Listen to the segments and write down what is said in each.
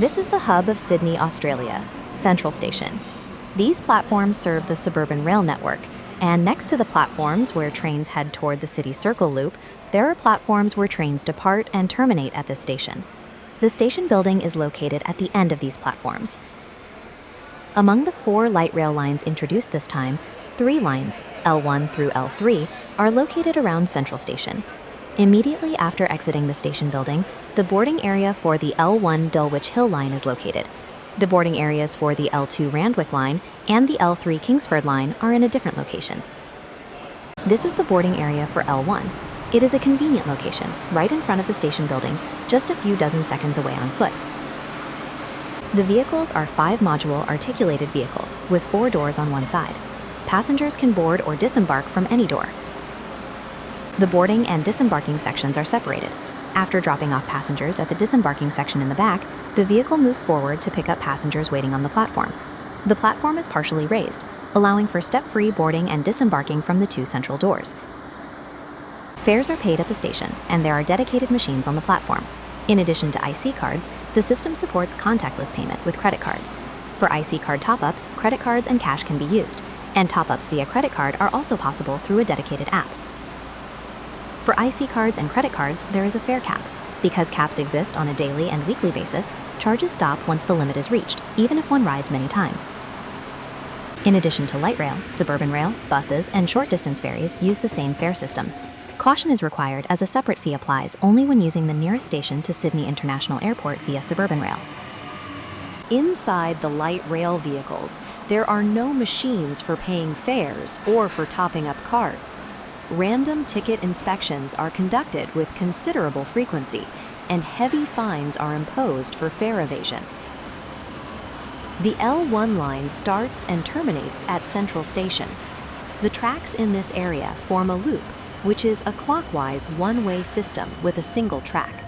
This is the hub of Sydney, Australia, Central Station. These platforms serve the suburban rail network, and next to the platforms where trains head toward the city circle loop, there are platforms where trains depart and terminate at this station. The station building is located at the end of these platforms. Among the 4 light rail lines introduced this time, 3 lines, L1 through L3, are located around Central Station. Immediately after exiting the station building, the boarding area for the L1 Dulwich Hill Line is located. The boarding areas for the L2 Randwick Line and the L3 Kingsford Line are in a different location. This is the boarding area for L1. It is a convenient location, right in front of the station building, just a few dozen seconds away on foot. The vehicles are 5-module articulated vehicles with 4 doors on one side. Passengers can board or disembark from any door. The boarding and disembarking sections are separated. After dropping off passengers at the disembarking section in the back, the vehicle moves forward to pick up passengers waiting on the platform. The platform is partially raised, allowing for step-free boarding and disembarking from the 2 central doors. Fares are paid at the station, and there are dedicated machines on the platform. In addition to IC cards, the system supports contactless payment with credit cards. For IC card top-ups, credit cards and cash can be used, and top-ups via credit card are also possible through a dedicated app. For IC cards and credit cards, there is a fare cap. Because caps exist on a daily and weekly basis, charges stop once the limit is reached, even if one rides many times. In addition to light rail, suburban rail, buses, and short-distance ferries use the same fare system. Caution is required as a separate fee applies only when using the nearest station to Sydney International Airport via suburban rail. Inside the light rail vehicles, there are no machines for paying fares or for topping up cards. Random ticket inspections are conducted with considerable frequency, and heavy fines are imposed for fare evasion. The L1 line starts and terminates at Central Station. The tracks in this area form a loop, which is a clockwise one-way system with a single track.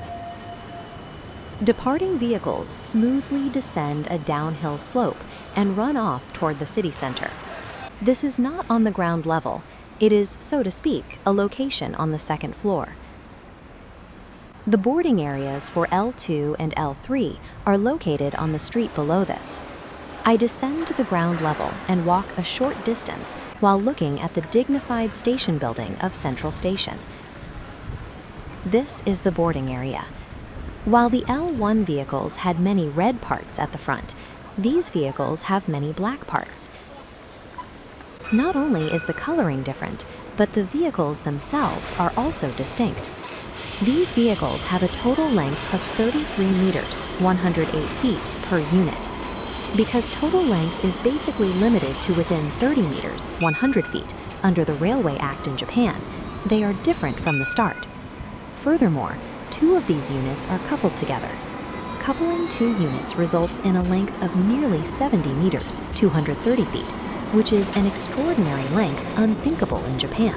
Departing vehicles smoothly descend a downhill slope and run off toward the city center. This is not on the ground level. It is, so to speak, a location on the 2nd floor. The boarding areas for L2 and L3 are located on the street below this. I descend to the ground level and walk a short distance while looking at the dignified station building of Central Station. This is the boarding area. While the L1 vehicles had many red parts at the front, these vehicles have many black parts. Not only is the coloring different, but the vehicles themselves are also distinct. These vehicles have a total length of 33 meters, 108 feet per unit. Because total length is basically limited to within 30 meters, 100 feet, under the Railway Act in Japan, they are different from the start. Furthermore, 2 of these units are coupled together. Coupling 2 units results in a length of nearly 70 meters, 230 feet, which is an extraordinary length unthinkable in Japan.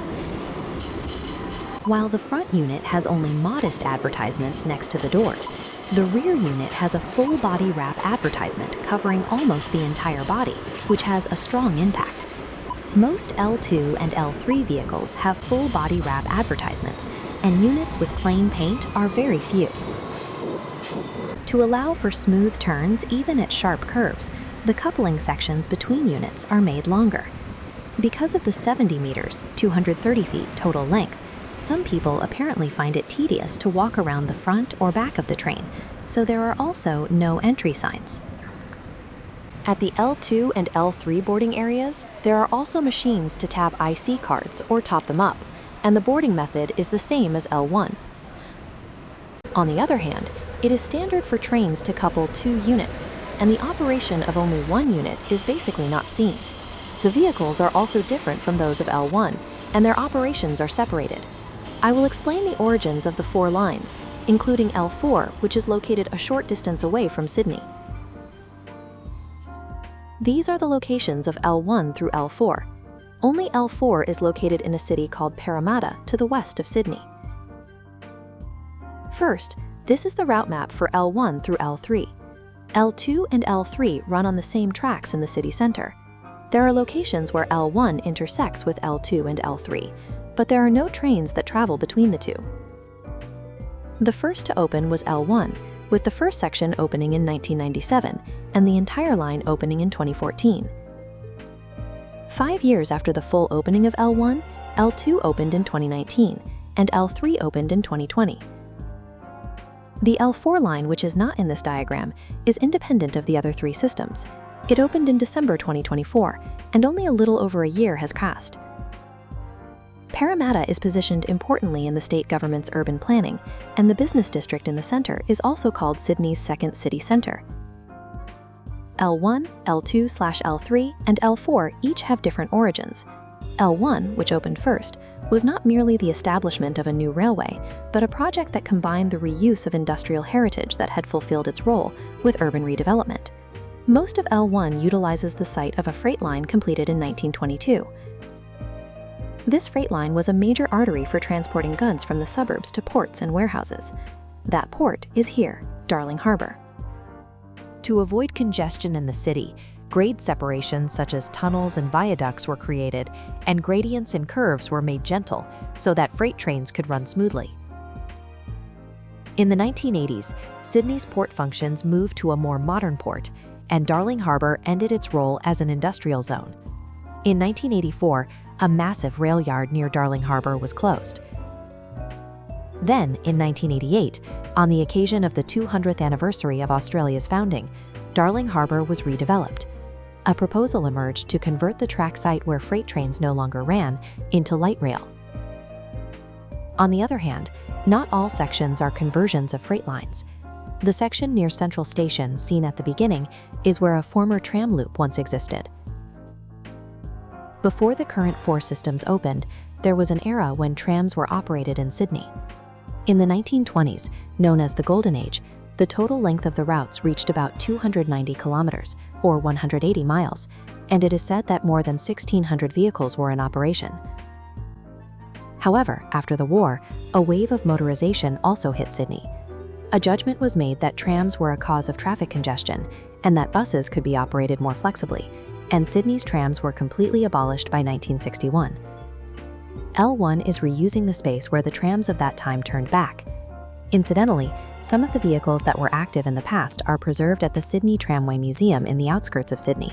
While the front unit has only modest advertisements next to the doors, the rear unit has a full body wrap advertisement covering almost the entire body, which has a strong impact. Most L2 and L3 vehicles have full body wrap advertisements, and units with plain paint are very few. To allow for smooth turns even at sharp curves, the coupling sections between units are made longer. Because of the 70 meters, 230 feet total length, some people apparently find it tedious to walk around the front or back of the train, so there are also no entry signs. At the L2 and L3 boarding areas, there are also machines to tap IC cards or top them up, and the boarding method is the same as L1. On the other hand, it is standard for trains to couple 2 units, and the operation of only 1 unit is basically not seen. The vehicles are also different from those of L1, and their operations are separated. I will explain the origins of the 4 lines, including L4, which is located a short distance away from Sydney. These are the locations of L1 through L4. Only L4 is located in a city called Parramatta to the west of Sydney. First, this is the route map for L1 through L3. L2 and L3 run on the same tracks in the city center. There are locations where L1 intersects with L2 and L3, but there are no trains that travel between the 2. The first to open was L1, with the first section opening in 1997 and the entire line opening in 2014. 5 years after the full opening of L1, L2 opened in 2019, and L3 opened in 2020. The L4 line, which is not in this diagram, is independent of the other three systems. It opened in December 2024, and only a little over a year has passed. Parramatta is positioned importantly in the state government's urban planning, and the business district in the centre is also called Sydney's second city centre. L1, L2/L3, and L4 each have different origins. L1, which opened first, was not merely the establishment of a new railway, but a project that combined the reuse of industrial heritage that had fulfilled its role with urban redevelopment. Most of L1 utilizes the site of a freight line completed in 1922. This freight line was a major artery for transporting goods from the suburbs to ports and warehouses. That port is here, Darling Harbour. To avoid congestion in the city, grade separations such as tunnels and viaducts were created, and gradients and curves were made gentle so that freight trains could run smoothly. In the 1980s, Sydney's port functions moved to a more modern port, and Darling Harbour ended its role as an industrial zone. In 1984, a massive rail yard near Darling Harbour was closed. Then, in 1988, on the occasion of the 200th anniversary of Australia's founding, Darling Harbour was redeveloped. A proposal emerged to convert the track site where freight trains no longer ran into light rail. On the other hand, not all sections are conversions of freight lines. The section near Central Station, seen at the beginning, is where a former tram loop once existed. Before the current four systems opened, there was an era when trams were operated in Sydney. In the 1920s, known as the Golden Age, the total length of the routes reached about 290 kilometers, or 180 miles, and it is said that more than 1,600 vehicles were in operation. However, after the war, a wave of motorization also hit Sydney. A judgment was made that trams were a cause of traffic congestion and that buses could be operated more flexibly, and Sydney's trams were completely abolished by 1961. L1 is reusing the space where the trams of that time turned back. Incidentally, some of the vehicles that were active in the past are preserved at the Sydney Tramway Museum in the outskirts of Sydney.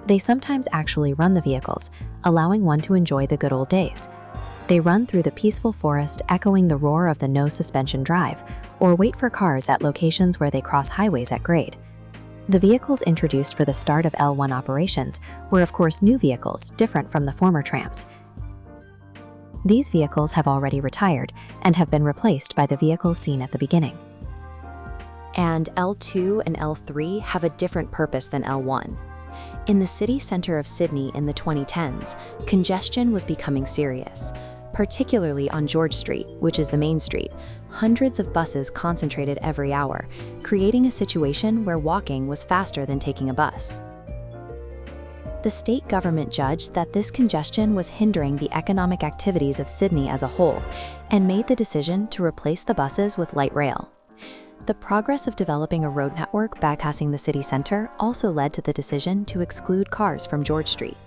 They sometimes actually run the vehicles, allowing one to enjoy the good old days. They run through the peaceful forest, echoing the roar of the no-suspension drive, or wait for cars at locations where they cross highways at grade. The vehicles introduced for the start of L1 operations were of course new vehicles, different from the former trams. These vehicles have already retired and have been replaced by the vehicles seen at the beginning. And L2 and L3 have a different purpose than L1. In the city center of Sydney in the 2010s, congestion was becoming serious. Particularly on George Street, which is the main street, hundreds of buses concentrated every hour, creating a situation where walking was faster than taking a bus. The state government judged that this congestion was hindering the economic activities of Sydney as a whole, and made the decision to replace the buses with light rail. The progress of developing a road network bypassing the city center also led to the decision to exclude cars from George Street.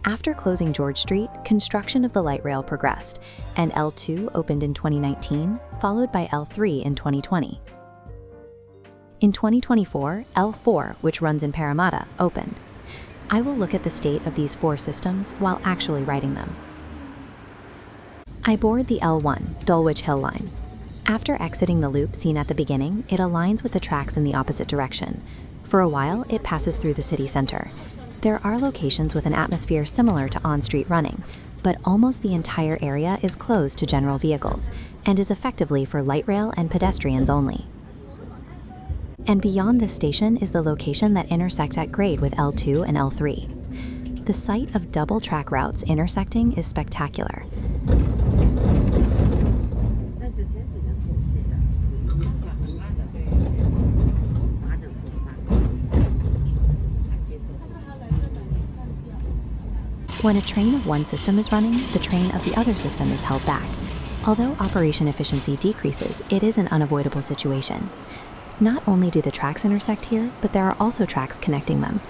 After closing George Street, construction of the light rail progressed, and L2 opened in 2019, followed by L3 in 2020. In 2024, L4, which runs in Parramatta, opened. I will look at the state of these four systems while actually writing them. I board the L1, Dulwich Hill Line. After exiting the loop seen at the beginning, it aligns with the tracks in the opposite direction. For a while, it passes through the city center. There are locations with an atmosphere similar to on-street running, but almost the entire area is closed to general vehicles and is effectively for light rail and pedestrians only. And beyond this station is the location that intersects at grade with L2 and L3. The sight of double track routes intersecting is spectacular. When a train of one system is running, the train of the other system is held back. Although operation efficiency decreases, it is an unavoidable situation. Not only do the tracks intersect here, but there are also tracks connecting them.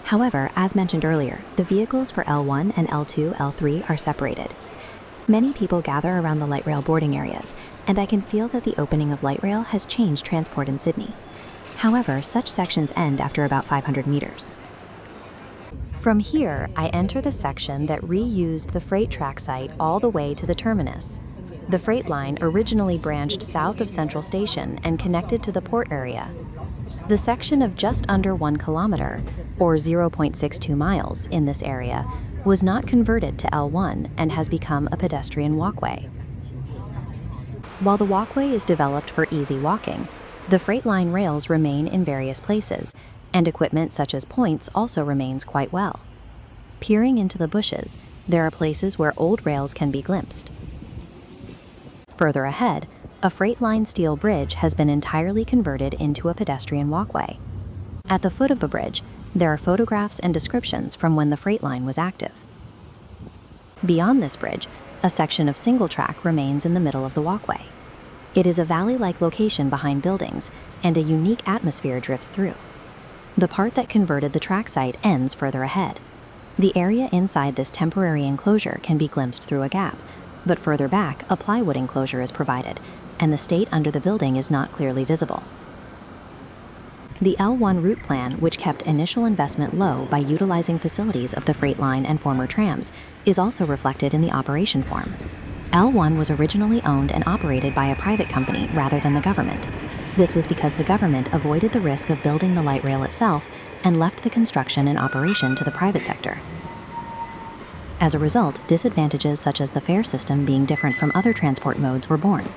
However, as mentioned earlier, the vehicles for L1 and L2, L3 are separated. Many people gather around the light rail boarding areas, and I can feel that the opening of light rail has changed transport in Sydney. However, such sections end after about 500 meters. From here, I enter the section that reused the freight track site all the way to the terminus. The freight line originally branched south of Central Station and connected to the port area. The section of just under 1 kilometer, or 0.62 miles, in this area was not converted to L1 and has become a pedestrian walkway. While the walkway is developed for easy walking, the freight line rails remain in various places, and equipment such as points also remains quite well. Peering into the bushes, there are places where old rails can be glimpsed. Further ahead, a freight line steel bridge has been entirely converted into a pedestrian walkway. At the foot of the bridge, there are photographs and descriptions from when the freight line was active. Beyond this bridge, a section of single track remains in the middle of the walkway. It is a valley-like location behind buildings, and a unique atmosphere drifts through. The part that converted the track site ends further ahead. The area inside this temporary enclosure can be glimpsed through a gap, but further back, a plywood enclosure is provided, and the state under the building is not clearly visible. The L1 route plan, which kept initial investment low by utilizing facilities of the freight line and former trams, is also reflected in the operation form. L1 was originally owned and operated by a private company rather than the government. This was because the government avoided the risk of building the light rail itself and left the construction and operation to the private sector. As a result, disadvantages such as the fare system being different from other transport modes were born.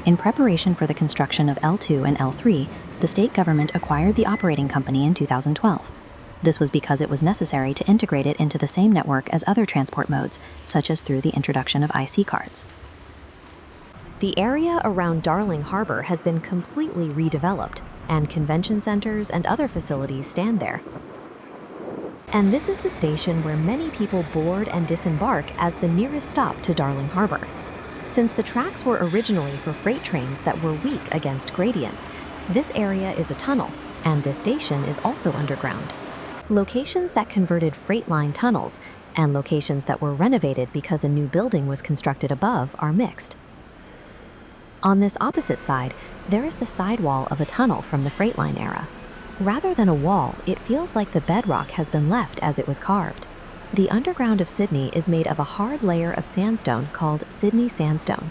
In preparation for the construction of L2 and L3, the state government acquired the operating company in 2012. This was because it was necessary to integrate it into the same network as other transport modes, such as through the introduction of IC cards. The area around Darling Harbour has been completely redeveloped, and convention centers and other facilities stand there. And this is the station where many people board and disembark as the nearest stop to Darling Harbour. Since the tracks were originally for freight trains that were weak against gradients, this area is a tunnel, and this station is also underground. Locations that converted freight line tunnels and locations that were renovated because a new building was constructed above are mixed. On this opposite side, there is the sidewall of a tunnel from the freight line era. Rather than a wall, it feels like the bedrock has been left as it was carved. The underground of Sydney is made of a hard layer of sandstone called Sydney sandstone.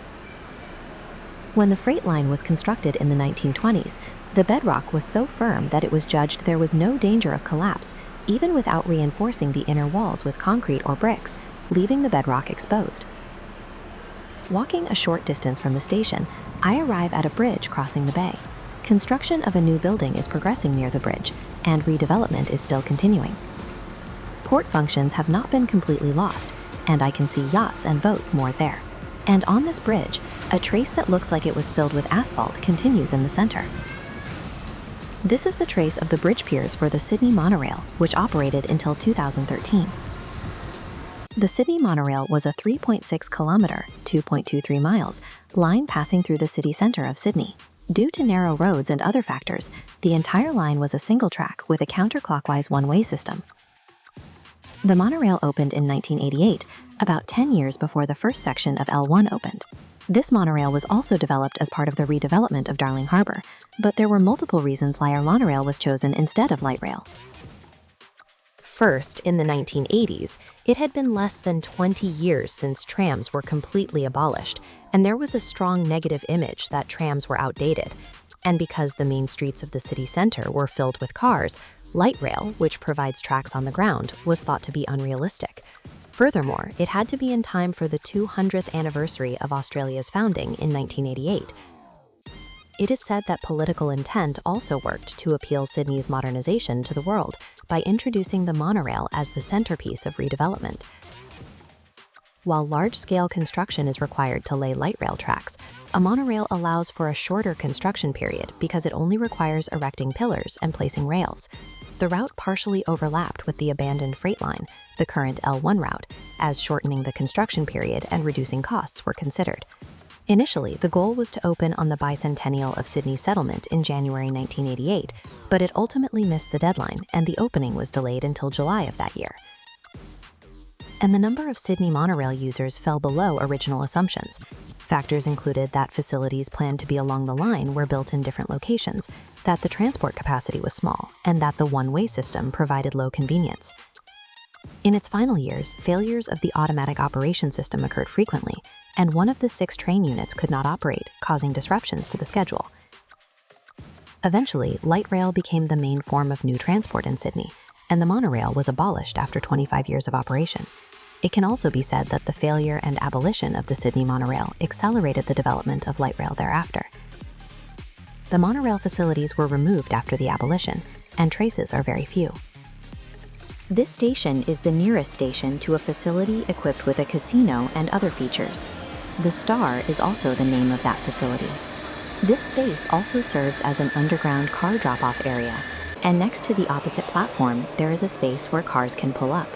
When the freight line was constructed in the 1920s, the bedrock was so firm that it was judged there was no danger of collapse, even without reinforcing the inner walls with concrete or bricks, leaving the bedrock exposed. Walking a short distance from the station, I arrive at a bridge crossing the bay. Construction of a new building is progressing near the bridge, and redevelopment is still continuing. Port functions have not been completely lost, and I can see yachts and boats moored there. And on this bridge, a trace that looks like it was filled with asphalt continues in the center. This is the trace of the bridge piers for the Sydney Monorail, which operated until 2013. The Sydney Monorail was a 3.6 kilometer, 2.23 miles, line passing through the city center of Sydney. Due to narrow roads and other factors, the entire line was a single track with a counterclockwise one-way system. The monorail opened in 1988, about 10 years before the first section of L1 opened. This monorail was also developed as part of the redevelopment of Darling Harbour, but there were multiple reasons why our monorail was chosen instead of light rail. First, in the 1980s, it had been less than 20 years since trams were completely abolished, and there was a strong negative image that trams were outdated. And because the main streets of the city center were filled with cars, light rail, which provides tracks on the ground, was thought to be unrealistic. Furthermore, it had to be in time for the 200th anniversary of Australia's founding in 1988. It is said that political intent also worked to appeal Sydney's modernization to the world by introducing the monorail as the centerpiece of redevelopment. While large-scale construction is required to lay light rail tracks, a monorail allows for a shorter construction period because it only requires erecting pillars and placing rails. The route partially overlapped with the abandoned freight line, the current L1 route, as shortening the construction period and reducing costs were considered. Initially, the goal was to open on the bicentennial of Sydney's settlement in January 1988, but it ultimately missed the deadline and the opening was delayed until July of that year. and the number of Sydney Monorail users fell below original assumptions. Factors included that facilities planned to be along the line were built in different locations, that the transport capacity was small, and that the one-way system provided low convenience. In its final years, failures of the automatic operation system occurred frequently, and one of the 6 train units could not operate, causing disruptions to the schedule. Eventually, light rail became the main form of new transport in Sydney, and the monorail was abolished after 25 years of operation. It can also be said that the failure and abolition of the Sydney Monorail accelerated the development of light rail thereafter. The monorail facilities were removed after the abolition, and traces are very few. This station is the nearest station to a facility equipped with a casino and other features. The Star is also the name of that facility. This space also serves as an underground car drop-off area, and next to the opposite platform, there is a space where cars can pull up.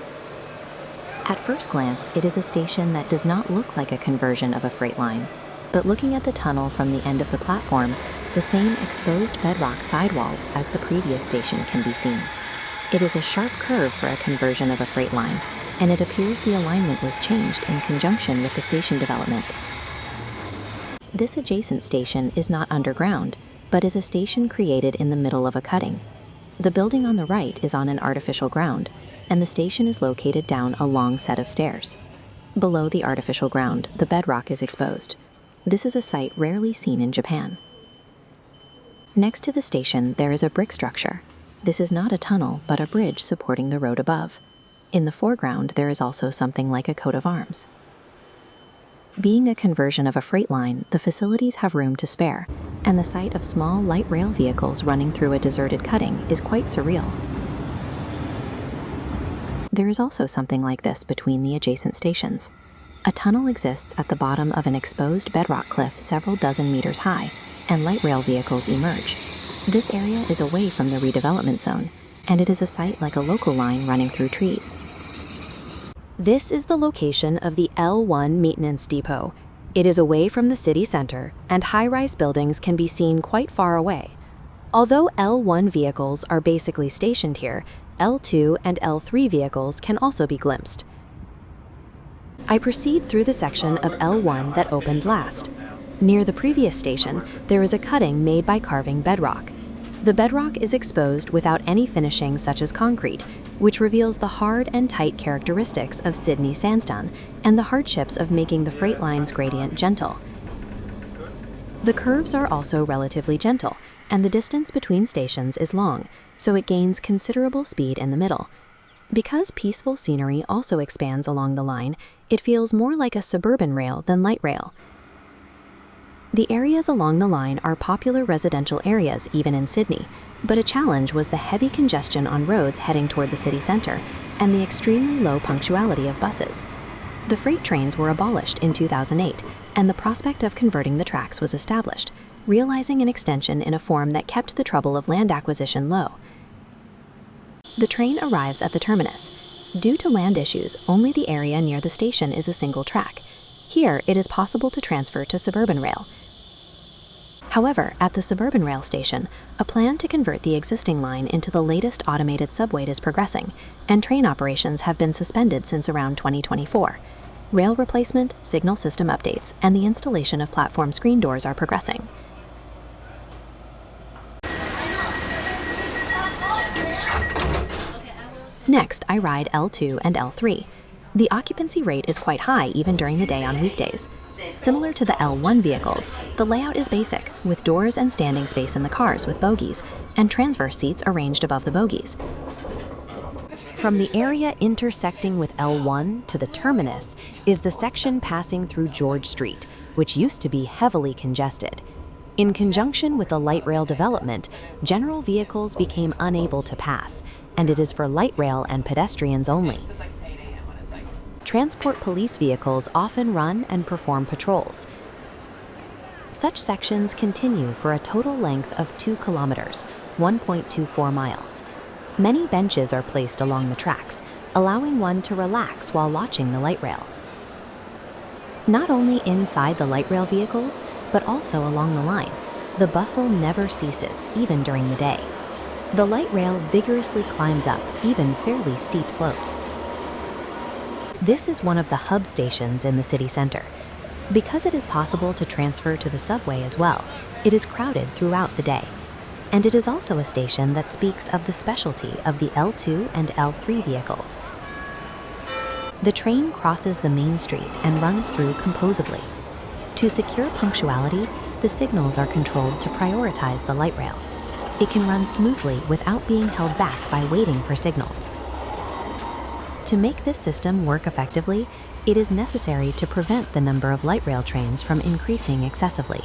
At first glance, it is a station that does not look like a conversion of a freight line, but looking at the tunnel from the end of the platform, the same exposed bedrock sidewalls as the previous station can be seen. It is a sharp curve for a conversion of a freight line, and it appears the alignment was changed in conjunction with the station development. This adjacent station is not underground, but is a station created in the middle of a cutting. The building on the right is on an artificial ground, and the station is located down a long set of stairs. Below the artificial ground, the bedrock is exposed. This is a sight rarely seen in Japan. Next to the station, there is a brick structure. This is not a tunnel, but a bridge supporting the road above. In the foreground, there is also something like a coat of arms. Being a conversion of a freight line, the facilities have room to spare, and the sight of small light rail vehicles running through a deserted cutting is quite surreal. There is also something like this between the adjacent stations. A tunnel exists at the bottom of an exposed bedrock cliff several dozen meters high, and light rail vehicles emerge. This area is away from the redevelopment zone, and it is a site like a local line running through trees. This is the location of the L1 maintenance depot. It is away from the city center, and high-rise buildings can be seen quite far away. Although L1 vehicles are basically stationed here, L2 and L3 vehicles can also be glimpsed. I proceed through the section of L1 that opened last. Near the previous station, there is a cutting made by carving bedrock. The bedrock is exposed without any finishing such as concrete, which reveals the hard and tight characteristics of Sydney sandstone and the hardships of making the freight line's gradient gentle. The curves are also relatively gentle, and the distance between stations is long, so it gains considerable speed in the middle. Because peaceful scenery also expands along the line, it feels more like a suburban rail than light rail. The areas along the line are popular residential areas even in Sydney, but a challenge was the heavy congestion on roads heading toward the city center and the extremely low punctuality of buses. The freight trains were abolished in 2008, and the prospect of converting the tracks was established, realizing an extension in a form that kept the trouble of land acquisition low. The train arrives at the terminus. Due to land issues, only the area near the station is a single track. Here, it is possible to transfer to suburban rail. However, at the suburban rail station, a plan to convert the existing line into the latest automated subway is progressing, and train operations have been suspended since around 2024. Rail replacement, signal system updates, and the installation of platform screen doors are progressing. Next, I ride L2 and L3. The occupancy rate is quite high even during the day on weekdays. Similar to the L1 vehicles, the layout is basic, with doors and standing space in the cars with bogies, and transverse seats arranged above the bogies. From the area intersecting with L1 to the terminus is the section passing through George Street, which used to be heavily congested. In conjunction with the light rail development, general vehicles became unable to pass, and it is for light rail and pedestrians only. Transport police vehicles often run and perform patrols. Such sections continue for a total length of 2 kilometers, 1.24 miles. Many benches are placed along the tracks, allowing one to relax while watching the light rail. Not only inside the light rail vehicles, but also along the line, the bustle never ceases, even during the day. The light rail vigorously climbs up even fairly steep slopes. This is one of the hub stations in the city center. Because it is possible to transfer to the subway as well, it is crowded throughout the day. And it is also a station that speaks of the specialty of the L2 and L3 vehicles. The train crosses the main street and runs through composedly. To secure punctuality, the signals are controlled to prioritize the light rail. It can run smoothly without being held back by waiting for signals. To make this system work effectively, it is necessary to prevent the number of light rail trains from increasing excessively.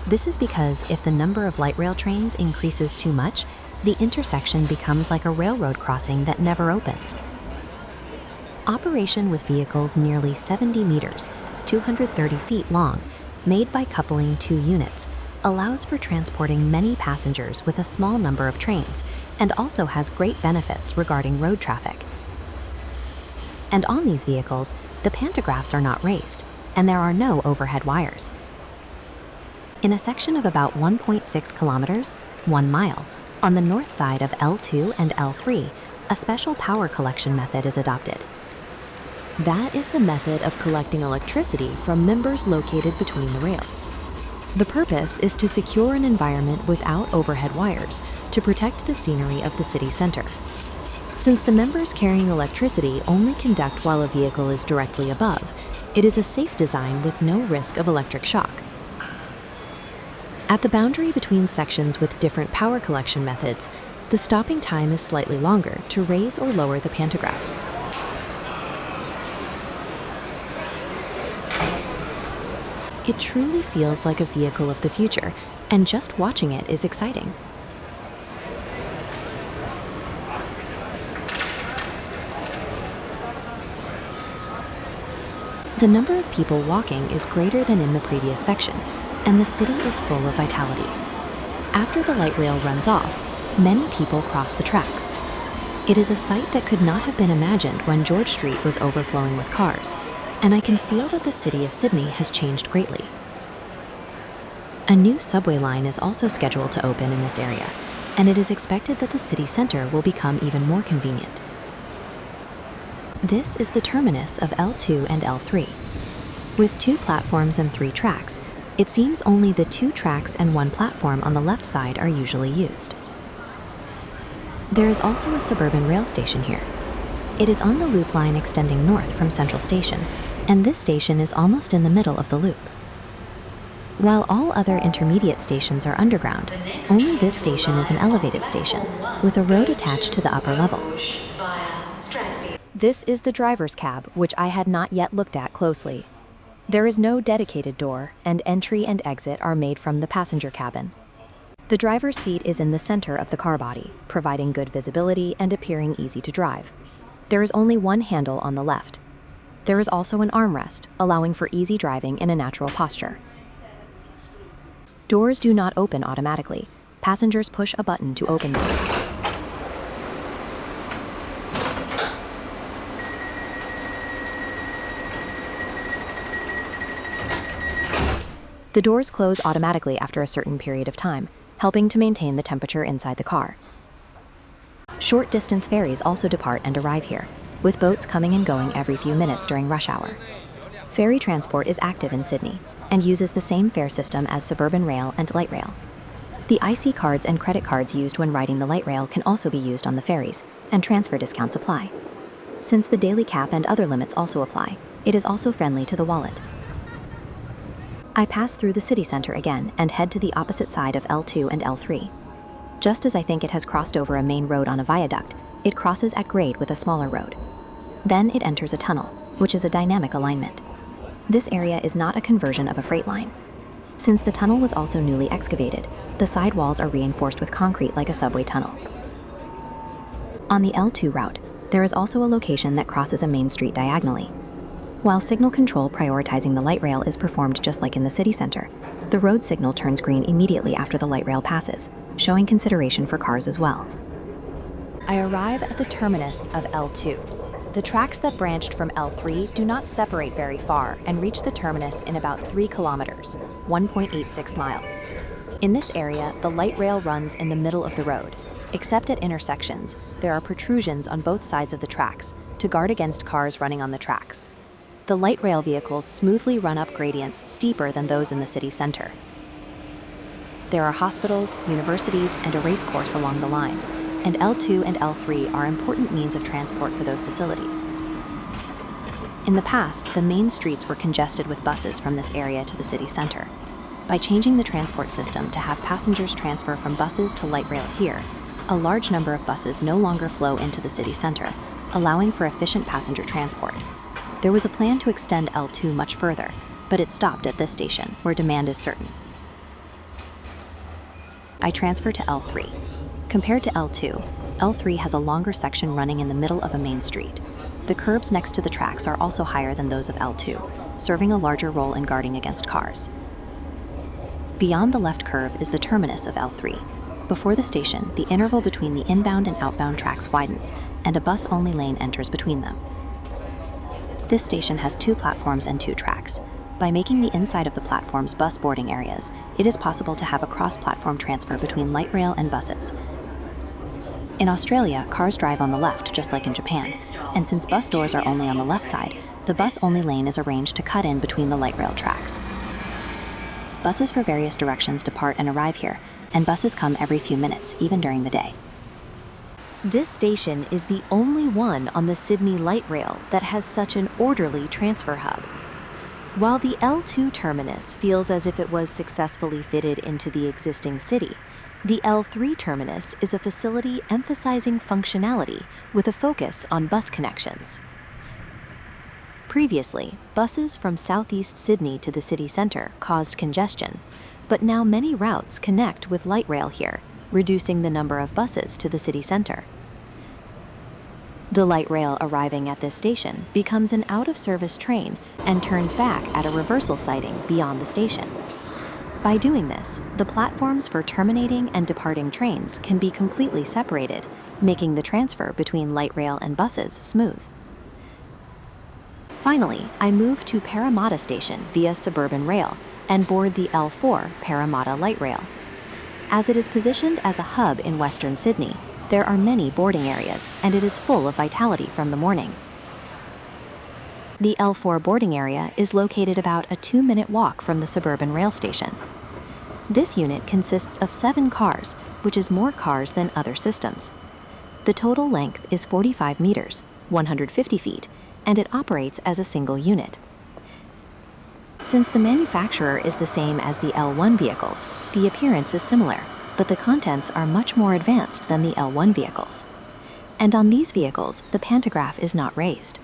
This is because if the number of light rail trains increases too much, the intersection becomes like a railroad crossing that never opens. Operation with vehicles nearly 70 meters, 230 feet long, made by coupling two units, allows for transporting many passengers with a small number of trains, and also has great benefits regarding road traffic. And on these vehicles, the pantographs are not raised, and there are no overhead wires. In a section of about 1.6 kilometers, 1 mile, on the north side of L2 and L3, a special power collection method is adopted. That is the method of collecting electricity from members located between the rails. The purpose is to secure an environment without overhead wires to protect the scenery of the city center. Since the members carrying electricity only conduct while a vehicle is directly above, it is a safe design with no risk of electric shock. At the boundary between sections with different power collection methods, the stopping time is slightly longer to raise or lower the pantographs. It truly feels like a vehicle of the future, and just watching it is exciting. The number of people walking is greater than in the previous section, and the city is full of vitality. After the light rail runs off, many people cross the tracks. It is a sight that could not have been imagined when George Street was overflowing with cars, and I can feel that the city of Sydney has changed greatly. A new subway line is also scheduled to open in this area, and it is expected that the city center will become even more convenient. This is the terminus of L2 and L3. With 2 platforms and 3 tracks, it seems only the 2 tracks and 1 platform on the left side are usually used. There is also a suburban rail station here. It is on the loop line extending north from Central Station, and this station is almost in the middle of the loop. While all other intermediate stations are underground, only this station is an elevated station, with a road attached to the upper level. This is the driver's cab, which I had not yet looked at closely. There is no dedicated door, and entry and exit are made from the passenger cabin. The driver's seat is in the center of the car body, providing good visibility and appearing easy to drive. There is only one handle on the left. There is also an armrest, allowing for easy driving in a natural posture. Doors do not open automatically. Passengers push a button to open them. The doors close automatically after a certain period of time, helping to maintain the temperature inside the car. Short-distance ferries also depart and arrive here, with boats coming and going every few minutes during rush hour. Ferry transport is active in Sydney and uses the same fare system as suburban rail and light rail. The IC cards and credit cards used when riding the light rail can also be used on the ferries, and transfer discounts apply. Since the daily cap and other limits also apply, it is also friendly to the wallet. I pass through the city center again and head to the opposite side of L2 and L3. Just as I think it has crossed over a main road on a viaduct, it crosses at grade with a smaller road. Then it enters a tunnel, which is a dynamic alignment. This area is not a conversion of a freight line. Since the tunnel was also newly excavated, the side walls are reinforced with concrete like a subway tunnel. On the L2 route, there is also a location that crosses a main street diagonally. While signal control prioritizing the light rail is performed just like in the city center, the road signal turns green immediately after the light rail passes, showing consideration for cars as well. I arrive at the terminus of L2. The tracks that branched from L3 do not separate very far and reach the terminus in about 3 kilometers, 1.86 miles. In this area, the light rail runs in the middle of the road. Except at intersections, there are protrusions on both sides of the tracks, to guard against cars running on the tracks. The light rail vehicles smoothly run up gradients steeper than those in the city center. There are hospitals, universities, and a racecourse along the line, and L2 and L3 are important means of transport for those facilities. In the past, the main streets were congested with buses from this area to the city center. By changing the transport system to have passengers transfer from buses to light rail here, a large number of buses no longer flow into the city center, allowing for efficient passenger transport. There was a plan to extend L2 much further, but it stopped at this station, where demand is certain. I transfer to L3. Compared to L2, L3 has a longer section running in the middle of a main street. The curbs next to the tracks are also higher than those of L2, serving a larger role in guarding against cars. Beyond the left curve is the terminus of L3. Before the station, the interval between the inbound and outbound tracks widens, and a bus-only lane enters between them. This station has 2 platforms and 2 tracks. By making the inside of the platforms bus boarding areas, it is possible to have a cross-platform transfer between light rail and buses. In Australia, cars drive on the left, just like in Japan, and since bus doors are only on the left side, the bus-only lane is arranged to cut in between the light rail tracks. Buses for various directions depart and arrive here, and buses come every few minutes, even during the day. This station is the only one on the Sydney Light Rail that has such an orderly transfer hub. While the L2 terminus feels as if it was successfully fitted into the existing city, the L3 terminus is a facility emphasizing functionality with a focus on bus connections. Previously, buses from southeast Sydney to the city center caused congestion, but now many routes connect with light rail here, reducing the number of buses to the city center. The light rail arriving at this station becomes an out-of-service train and turns back at a reversal siding beyond the station. By doing this, the platforms for terminating and departing trains can be completely separated, making the transfer between light rail and buses smooth. Finally, I move to Parramatta Station via suburban rail and board the L4 Parramatta Light Rail. As it is positioned as a hub in Western Sydney, there are many boarding areas, and it is full of vitality from the morning. The L4 boarding area is located about a 2-minute walk from the suburban rail station. This unit consists of 7 cars, which is more cars than other systems. The total length is 45 meters, 150 feet, and it operates as a single unit. Since the manufacturer is the same as the L1 vehicles, the appearance is similar, but the contents are much more advanced than the L1 vehicles. And on these vehicles, the pantograph is not raised.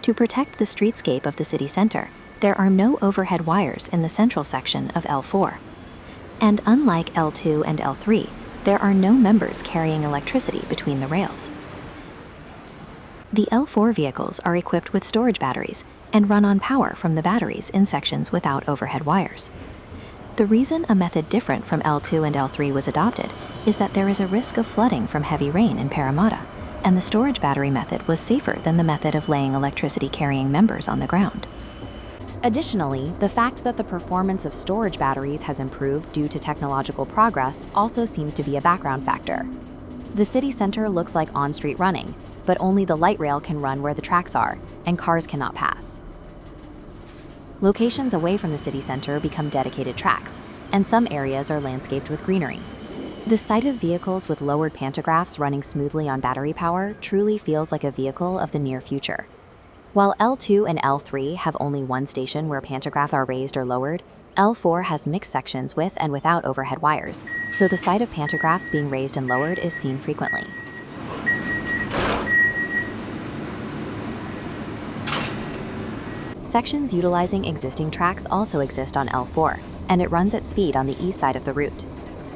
To protect the streetscape of the city center, there are no overhead wires in the central section of L4. And unlike L2 and L3, there are no members carrying electricity between the rails. The L4 vehicles are equipped with storage batteries and run on power from the batteries in sections without overhead wires. The reason a method different from L2 and L3 was adopted is that there is a risk of flooding from heavy rain in Parramatta, and the storage battery method was safer than the method of laying electricity-carrying members on the ground. Additionally, the fact that the performance of storage batteries has improved due to technological progress also seems to be a background factor. The city center looks like on-street running, but only the light rail can run where the tracks are, and cars cannot pass. Locations away from the city center become dedicated tracks, and some areas are landscaped with greenery. The sight of vehicles with lowered pantographs running smoothly on battery power truly feels like a vehicle of the near future. While L2 and L3 have only one station where pantographs are raised or lowered, L4 has mixed sections with and without overhead wires, so the sight of pantographs being raised and lowered is seen frequently. Sections utilizing existing tracks also exist on L4, and it runs at speed on the east side of the route.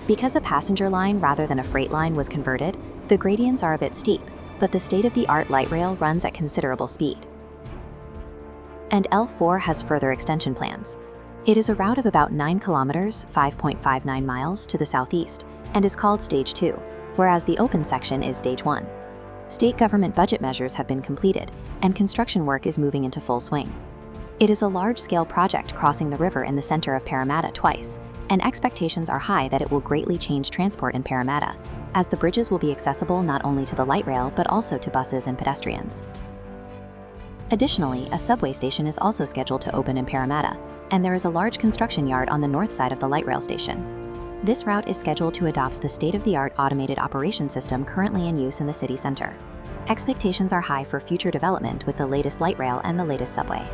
Because a passenger line rather than a freight line was converted, the gradients are a bit steep, but the state-of-the-art light rail runs at considerable speed. And L4 has further extension plans. It is a route of about 9 kilometers, 5.59 miles to the southeast, and is called Stage 2, whereas the open section is Stage 1. State government budget measures have been completed, and construction work is moving into full swing. It is a large-scale project crossing the river in the center of Parramatta twice, and expectations are high that it will greatly change transport in Parramatta, as the bridges will be accessible not only to the light rail but also to buses and pedestrians. Additionally, a subway station is also scheduled to open in Parramatta, and there is a large construction yard on the north side of the light rail station. This route is scheduled to adopt the state-of-the-art automated operation system currently in use in the city centre. Expectations are high for future development with the latest light rail and the latest subway.